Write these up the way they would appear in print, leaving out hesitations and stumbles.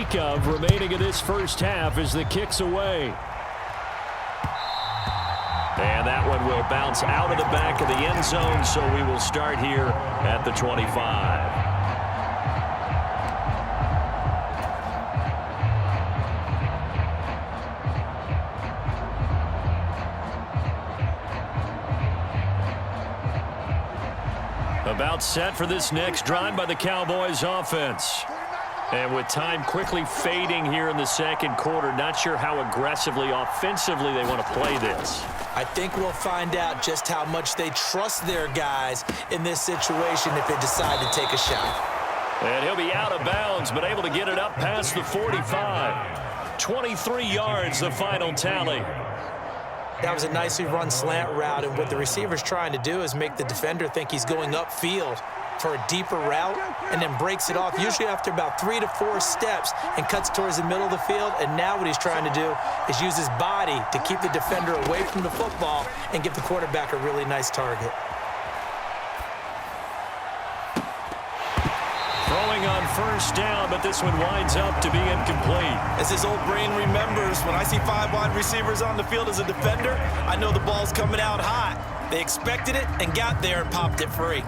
speak of remaining in this first half as the kick's away. And that one will bounce out of the back of the end zone, so we will start here at the 25. About set for this next drive by the Cowboys offense. And with time quickly fading here in the second quarter, not sure how aggressively, offensively they want to play this. I think we'll find out just how much they trust their guys in this situation if they decide to take a shot. And he'll be out of bounds, but able to get it up past the 45. 23 yards, the final tally. That was a nicely run slant route, and what the receiver's trying to do is make the defender think he's going upfield for a deeper route and then breaks it off, usually after about 3 to 4 steps, and cuts towards the middle of the field. And now what he's trying to do is use his body to keep the defender away from the football and give the quarterback a really nice target. Throwing on first down, but this one winds up to be incomplete. As his old brain remembers, when I see 5 wide receivers on the field as a defender, I know the ball's coming out hot. They expected it and got there and popped it free.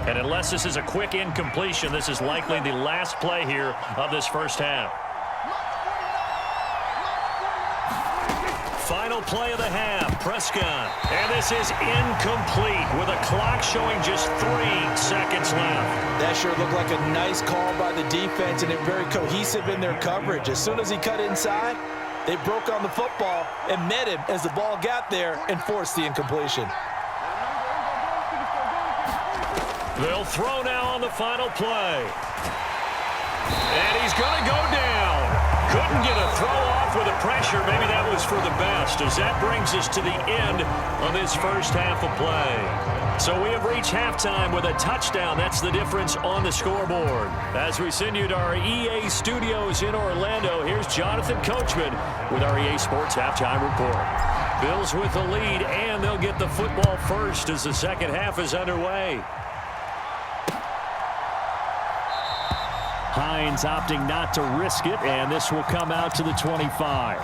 And unless this is a quick incompletion, this is likely the last play here of this first half. Final play of the half, Prescott. And this is incomplete with a clock showing just 3 seconds left. That sure looked like a nice call by the defense, and they're very cohesive in their coverage. As soon as he cut inside, they broke on the football and met him as the ball got there and forced the incompletion. They'll throw now on the final play. And he's going to go down. Couldn't get a throw off with the pressure. Maybe that was for the best, as that brings us to the end of this first half of play. So we have reached halftime with a touchdown. That's the difference on the scoreboard. As we send you to our EA studios in Orlando, here's Jonathan Coachman with our EA Sports Halftime Report. Bills with the lead, and they'll get the football first as the second half is underway. Hines opting not to risk it, and this will come out to the 25.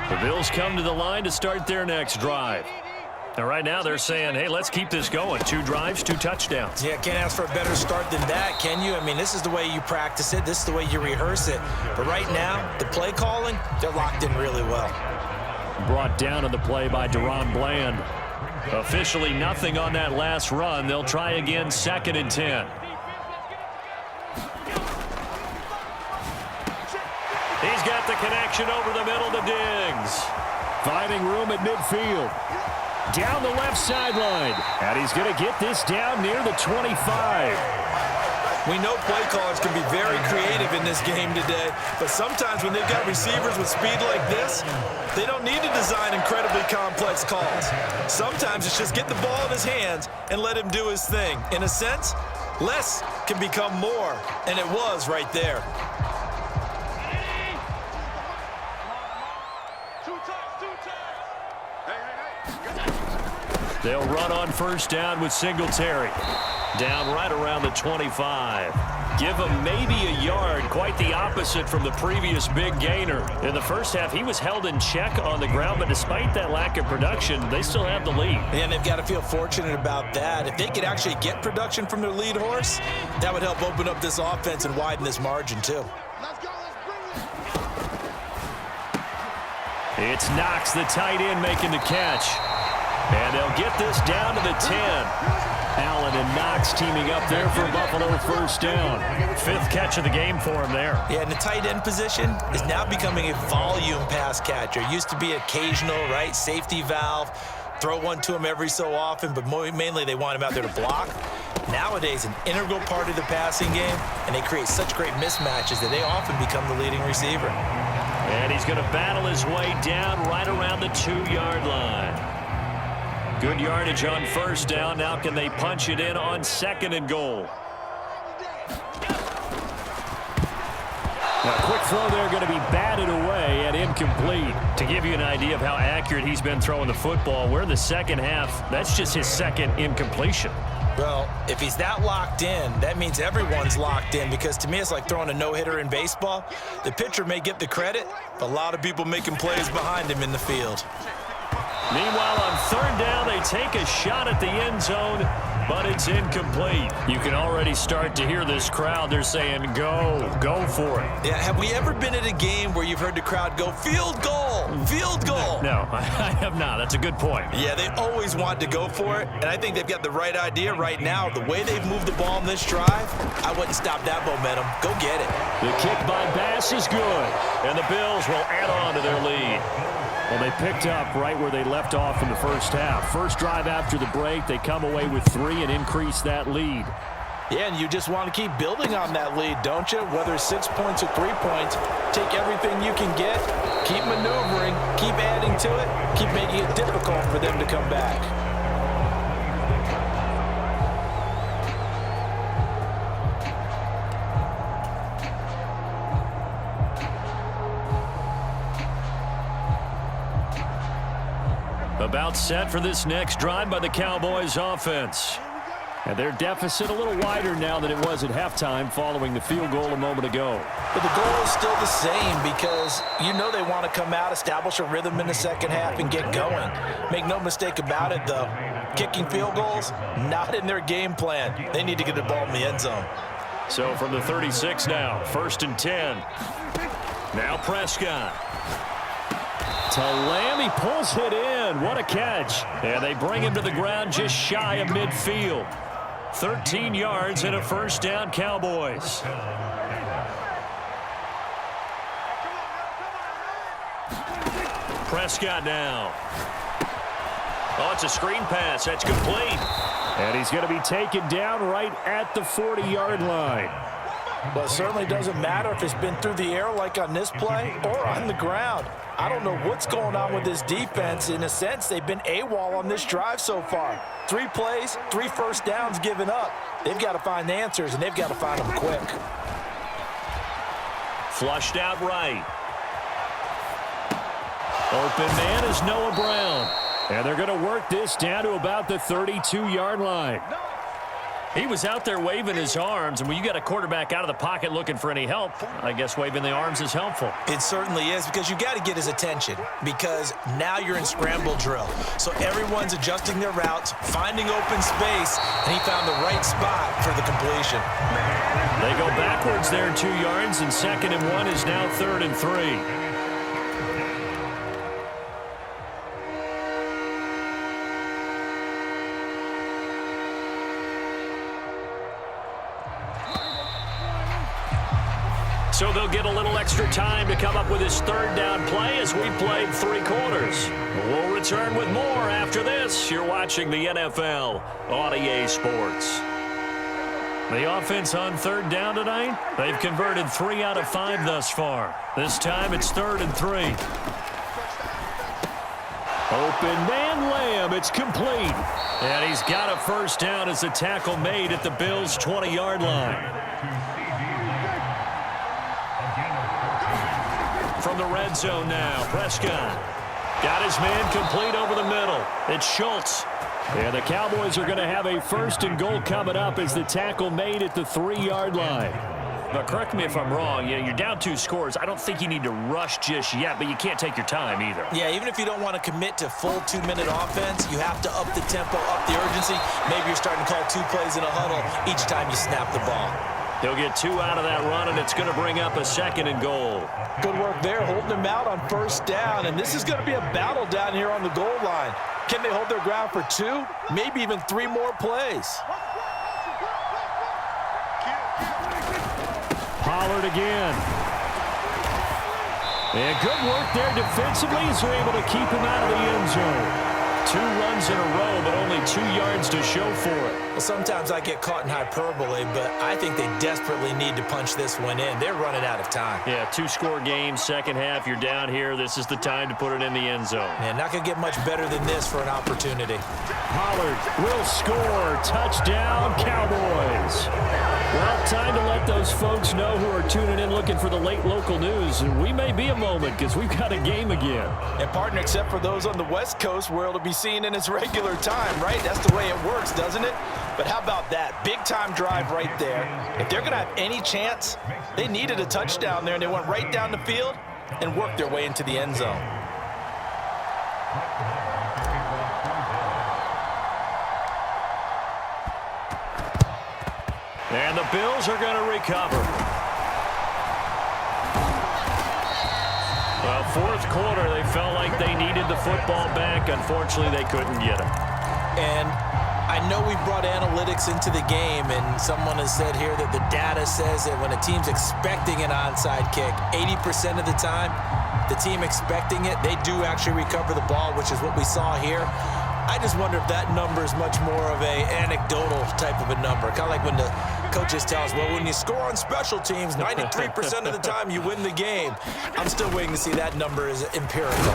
The Bills come to the line to start their next drive. And right now they're saying, hey, let's keep this going. 2 drives, 2 touchdowns. Yeah, can't ask for a better start than that, can you? I mean, this is the way you practice it. This is the way you rehearse it. But right now, the play calling, they're locked in really well. Brought down on the play by Deron Bland. Officially nothing on that last run. They'll try again, 2nd and 10. He's got the connection over the middle to Diggs. Finding room at midfield. Down the left sideline. And he's going to get this down near the 25. We know play callers can be very creative in this game today, but sometimes when they've got receivers with speed like this, they don't need to design incredibly complex calls. Sometimes it's just get the ball in his hands and let him do his thing. In a sense, less can become more, and it was right there. They'll run on first down with Singletary. Down right around the 25. Give him maybe a yard, quite the opposite from the previous big gainer. In the first half, he was held in check on the ground, but despite that lack of production, they still have the lead. And they've got to feel fortunate about that. If they could actually get production from their lead horse, that would help open up this offense and widen this margin too. It's Knox, the tight end, making the catch. And they'll get this down to the 10. Allen and Knox teaming up there for Buffalo first down. 5th catch of the game for him there. Yeah, and the tight end position is now becoming a volume pass catcher. Used to be occasional, right? Safety valve. Throw one to him every so often, but mainly they want him out there to block. Nowadays, an integral part of the passing game, and they create such great mismatches that they often become the leading receiver. And he's going to battle his way down right around the 2-yard line. Good yardage on first down. Now can they punch it in on 2nd and goal? A quick throw there going to be batted away and incomplete. To give you an idea of how accurate he's been throwing the football, we're in the second half. That's just his second incompletion. Well, if he's that locked in, that means everyone's locked in, because to me it's like throwing a no-hitter in baseball. The pitcher may get the credit, but a lot of people making plays behind him in the field. Meanwhile, on third down, they take a shot at the end zone, but it's incomplete. You can already start to hear this crowd. They're saying, go for it. Yeah, have we ever been at a game where you've heard the crowd go, field goal, field goal? No, I have not. That's a good point. Yeah, they always want to go for it, and I think they've got the right idea right now. The way they've moved the ball in this drive, I wouldn't stop that momentum. Go get it. The kick by Bass is good, and the Bills will add on to their lead. Well, they picked up right where they left off in the first half. First drive after the break, they come away with 3 and increase that lead. Yeah, and you just want to keep building on that lead, don't you? Whether it's 6 points or 3 points, take everything you can get, keep maneuvering, keep adding to it, keep making it difficult for them to come back. About set for this next drive by the Cowboys offense. And their deficit a little wider now than it was at halftime following the field goal a moment ago. But the goal is still the same, because you know they want to come out, establish a rhythm in the second half, and get going. Make no mistake about it, though. Kicking field goals, not in their game plan. They need to get the ball in the end zone. So from the 36 now, 1st and 10. Now Prescott. To Lamb, he pulls it in. What a catch. And they bring him to the ground just shy of midfield. 13 yards and a first down, Cowboys. Prescott now. Oh, it's a screen pass. That's complete. And he's going to be taken down right at the 40-yard line. Well, it certainly doesn't matter if it's been through the air like on this play or on the ground. I don't know what's going on with this defense. In a sense, they've been AWOL on this drive so far. 3 plays, 3 first downs given up. They've got to find the answers, and they've got to find them quick. Flushed out right. Open man is Noah Brown. And they're going to work this down to about the 32-yard line. He was out there waving his arms, and when you got a quarterback out of the pocket looking for any help, I guess waving the arms is helpful. It certainly is, because you got to get his attention, because now you're in scramble drill. So everyone's adjusting their routes, finding open space, and he found the right spot for the completion. They go backwards there 2 yards, and 2nd and 1 is now 3rd and 3. So they'll get a little extra time to come up with his 3rd down play as we played 3 quarters. We'll return with more after this. You're watching the NFL on EA Sports. The offense on 3rd down tonight, they've converted 3 out of 5 thus far. This time it's 3rd and 3. Open man Lamb, it's complete. And he's got a first down as the tackle made at the Bills' 20-yard line. From the red zone now, Prescott got his man complete over the middle. It's Schultz. And the Cowboys are going to have a 1st and goal coming up as the tackle made at the 3-yard line. But correct me if I'm wrong, you're down 2 scores. I don't think you need to rush just yet, but you can't take your time either. Yeah, even if you don't want to commit to full 2-minute offense, you have to up the tempo, up the urgency. Maybe you're starting to call 2 plays in a huddle each time you snap the ball. He'll get 2 out of that run, and it's going to bring up a 2nd and goal. Good work there, holding him out on 1st down, and this is going to be a battle down here on the goal line. Can they hold their ground for 2, maybe even 3 more plays? Pollard again. And good work there defensively as they're able to keep him out of the end zone. 2 runs in a row, but only 2 yards to show for it. Well, sometimes I get caught in hyperbole, but I think they desperately need to punch this one in. They're running out of time. Yeah, 2-score game, second half, you're down here. This is the time to put it in the end zone. Man, not going to get much better than this for an opportunity. Pollard will score. Touchdown, Cowboys. Well, time to let those folks know who are tuning in looking for the late local news. We may be a moment because we've got a game again. And partner, except for those on the West Coast where it'll be seen in its regular time, right? That's the way it works, doesn't it? But how about that? Big-time drive right there. If they're going to have any chance, they needed a touchdown there, and they went right down the field and worked their way into the end zone. And the Bills are going to recover. Well, fourth quarter, they felt like they needed the football back. Unfortunately, they couldn't get it. And I know we brought analytics into the game, and someone has said here that the data says that when a team's expecting an onside kick, 80% of the time, the team expecting it, they do actually recover the ball, which is what we saw here. I just wonder if that number is much more of a anecdotal type of a number. Kind of like when the coaches tell us, well, when you score on special teams, 93% of the time you win the game. I'm still waiting to see that number is empirical.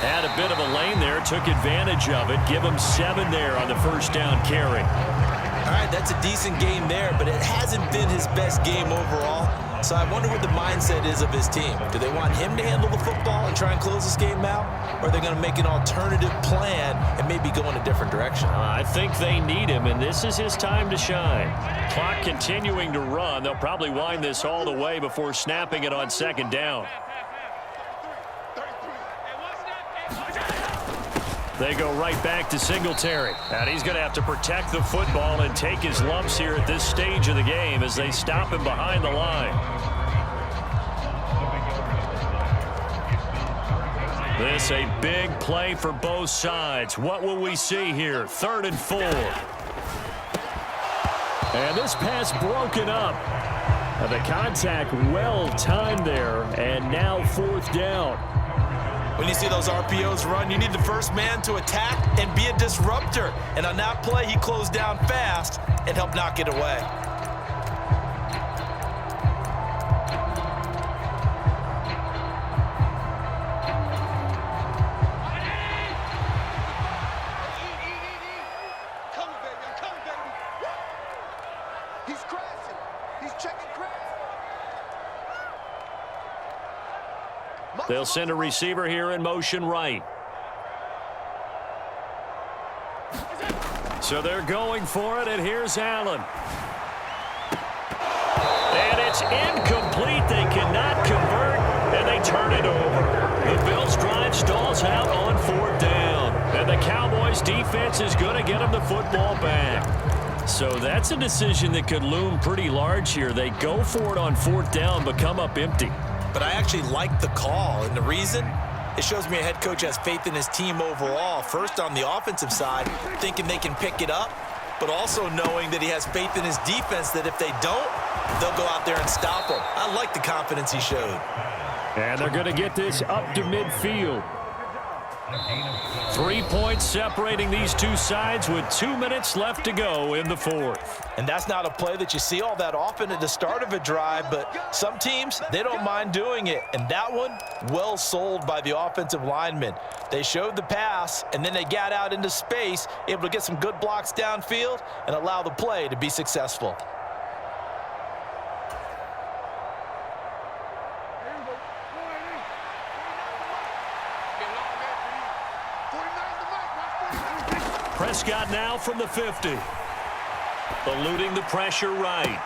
Had a bit of a lane there, took advantage of it. Give him 7 there on the first down carry. All right, that's a decent game there, but it hasn't been his best game overall. So I wonder what the mindset is of his team. Do they want him to handle the football and try and close this game out? Or are they going to make an alternative plan and maybe go in a different direction? I think they need him, and this is his time to shine. Clock continuing to run. They'll probably wind this all the way before snapping it on second down. They go right back to Singletary. And he's going to have to protect the football and take his lumps here at this stage of the game as they stop him behind the line. This a big play for both sides. What will we see here? 3rd and 4. And this pass broken up. And the contact well timed there. And now 4th down. When you see those RPOs run, you need the first man to attack and be a disruptor. And on that play, he closed down fast and helped knock it away. He's crashing. He's checking crash. They'll send a receiver here in motion right. So they're going for it, and here's Allen. And it's incomplete. They cannot convert, and they turn it over. The Bills drive stalls out on 4th down. And the Cowboys defense is going to get them the football back. So that's a decision that could loom pretty large here. They go for it on 4th down, but come up empty. But I actually like the call, and the reason? It shows me a head coach has faith in his team overall. First, on the offensive side, thinking they can pick it up, but also knowing that he has faith in his defense that if they don't, they'll go out there and stop them. I like the confidence he showed. And they're going to get this up to midfield. 3 points separating these two sides with 2 minutes left to go in the 4th. And that's not a play that you see all that often at the start of a drive, but some teams, they don't mind doing it. And that one, well sold by the offensive linemen. They showed the pass, and then they got out into space, able to get some good blocks downfield and allow the play to be successful. Prescott now from the 50. Eluding the pressure right.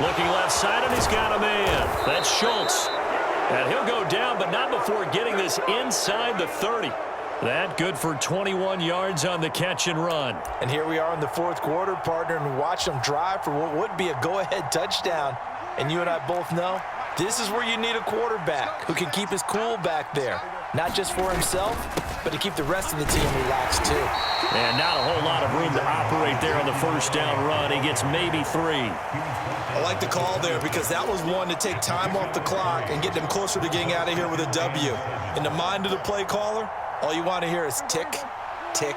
Looking left side, and he's got a man. That's Schultz. And he'll go down, but not before getting this inside the 30. That good for 21 yards on the catch and run. And here we are in the 4th quarter, partner, and watch them drive for what would be a go-ahead touchdown. And you and I both know this is where you need a quarterback who can keep his cool back there. Not just for himself, but to keep the rest of the team relaxed too. And not a whole lot of room to operate there on the first down run. He gets maybe 3. I like the call there because that was one to take time off the clock and get them closer to getting out of here with a W. In the mind of the play caller, all you want to hear is tick, tick,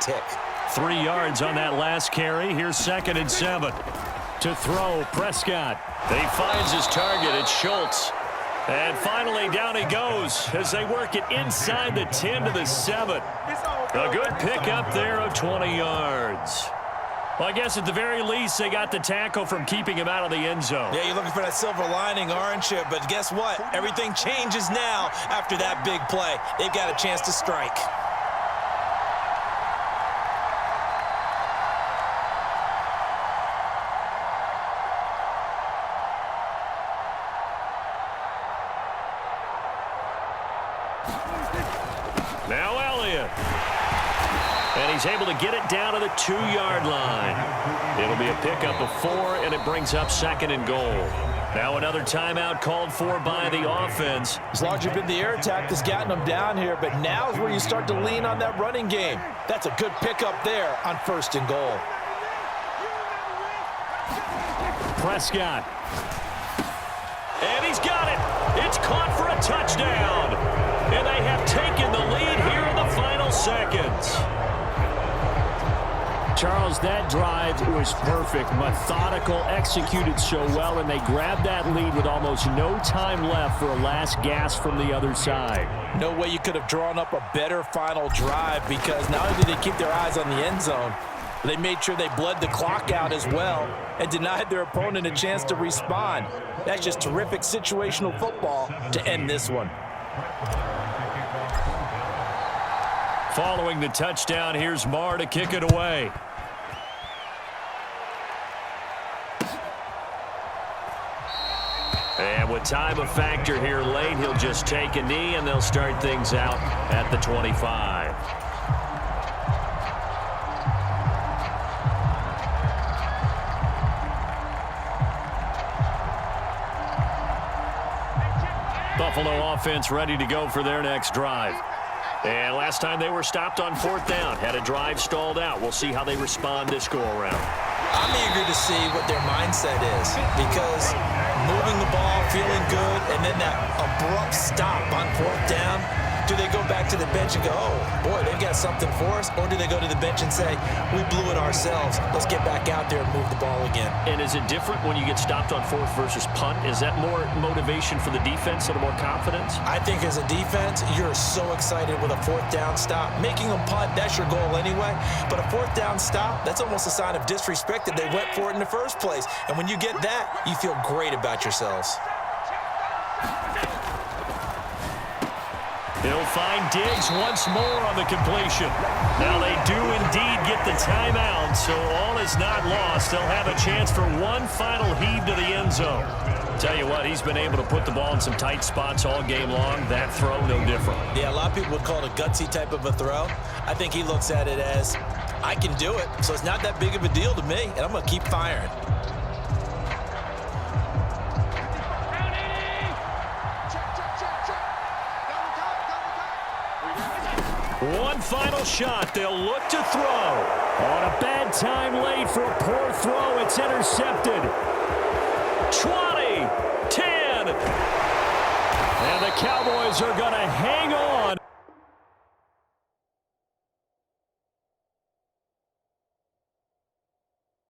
tick. 3 yards on that last carry. Here's 2nd and 7. To throw, Prescott. He finds his target. It's Schultz. And finally, down he goes as they work it inside the 10 to the 7. A good pickup there of 20 yards. Well, I guess at the very least, they got the tackle from keeping him out of the end zone. Yeah, you're looking for that silver lining, aren't you? But guess what? Everything changes now after that big play. They've got a chance to strike. Now Elliott. And he's able to get it down to the 2-yard line. It'll be a pickup of 4, and it brings up 2nd and goal. Now another timeout called for by the offense. It's largely been the air attack that's gotten them down here, but now is where you start to lean on that running game. That's a good pickup there on 1st and goal. Prescott. And he's got it. It's caught for a touchdown. And they have taken the lead here in the final seconds. Charles, that drive was perfect, methodical, executed so well, and they grabbed that lead with almost no time left for a last gasp from the other side. No way you could have drawn up a better final drive, because not only did they keep their eyes on the end zone, they made sure they bled the clock out as well and denied their opponent a chance to respond. That's just terrific situational football to end this one. Following the touchdown, here's Marr to kick it away. And with time a factor here late, he'll just take a knee, and they'll start things out at the 25. Buffalo offense ready to go for their next drive. And last time they were stopped on 4th down, had a drive stalled out. We'll see how they respond this go-around. I'm eager to see what their mindset is, because moving the ball, feeling good, and then that abrupt stop on 4th down, do they go back to the bench and go, oh, boy, they've got something for us? Or do they go to the bench and say, we blew it ourselves. Let's get back out there and move the ball again. And is it different when you get stopped on 4th versus punt? Is that more motivation for the defense, a little more confidence? I think as a defense, you're so excited with a 4th down stop. Making them punt, that's your goal anyway. But a 4th down stop, that's almost a sign of disrespect that they went for it in the first place. And when you get that, you feel great about yourselves. He'll find Diggs once more on the completion. Now they do indeed get the timeout, so all is not lost. They'll have a chance for one final heave to the end zone. Tell you what, he's been able to put the ball in some tight spots all game long. That throw, no different. Yeah, a lot of people would call it a gutsy type of a throw. I think he looks at it as, I can do it, so it's not that big of a deal to me, and I'm going to keep firing. One final shot. They'll look to throw. On a bad time late for a poor throw. It's intercepted. 20, 10. And the Cowboys are going to